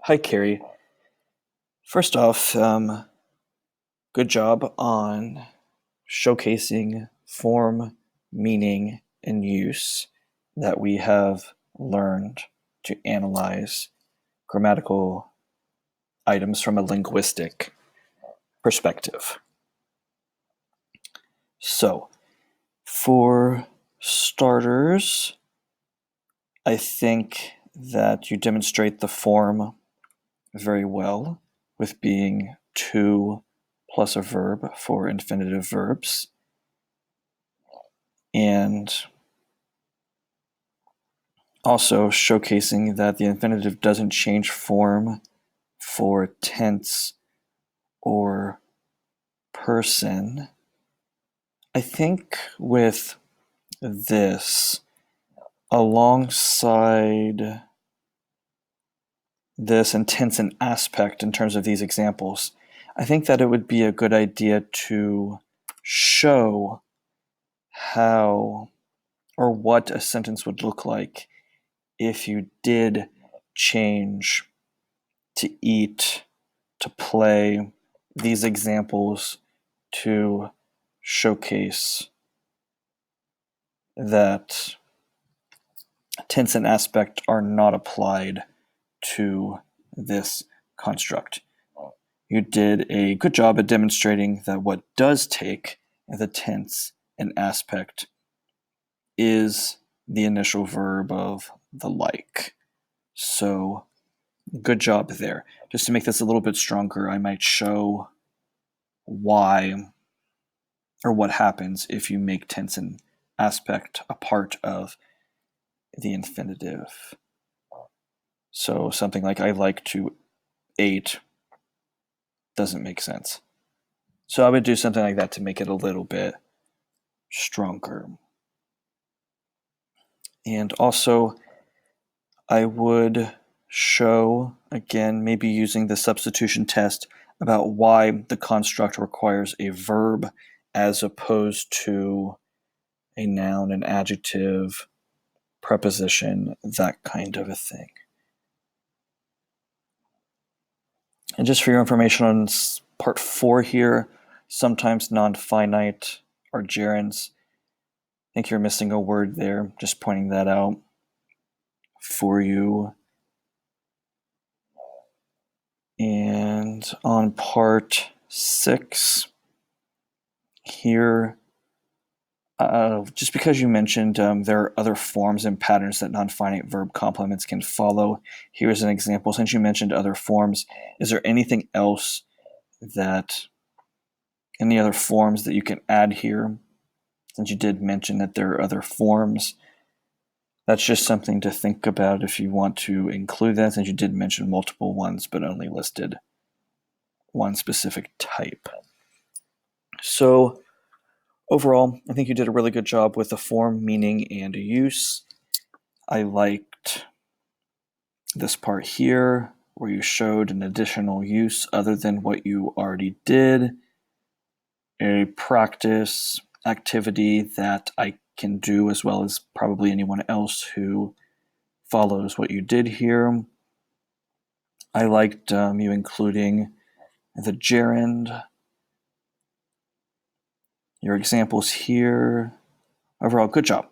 Hi, Kerry. First off, good job on showcasing form, meaning, and use that we have learned to analyze grammatical items from a linguistic perspective. So, for starters, I think that you demonstrate the form very well with being to plus a verb for infinitive verbs. And also showcasing that the infinitive doesn't change form for tense or person. I think with this, alongside this and tense and aspect in terms of these examples, I think that it would be a good idea to show how or what a sentence would look like if you did change to eat, to play, these examples to showcase that tense and aspect are not applied to this construct. You did a good job at demonstrating that what does take the tense and aspect is the initial verb of the like. So, good job there. Just to make this a little bit stronger, I might show why or what happens if you make tense and aspect a part of the infinitive. So something like I like to ate doesn't make sense. So I would do something like that to make it a little bit stronger. And also, I would show, again, maybe using the substitution test, about why the construct requires a verb as opposed to a noun, an adjective, preposition, that kind of a thing. And just for your information on part 4 here, sometimes non-finite are gerunds. I think you're missing a word there, just pointing that out for you. And on part 6 here, just because you mentioned there are other forms and patterns that non-finite verb complements can follow, here's an example. Since you mentioned other forms, is there anything else any other forms that you can add here? Since you did mention that there are other forms, that's just something to think about if you want to include that, since you did mention multiple ones but only listed one specific type. So overall, I think you did a really good job with the form, meaning, and use. I liked this part here where you showed an additional use other than what you already did, a practice activity that I can do as well as probably anyone else who follows what you did here. I liked you including the gerund, your examples here. Overall, good job.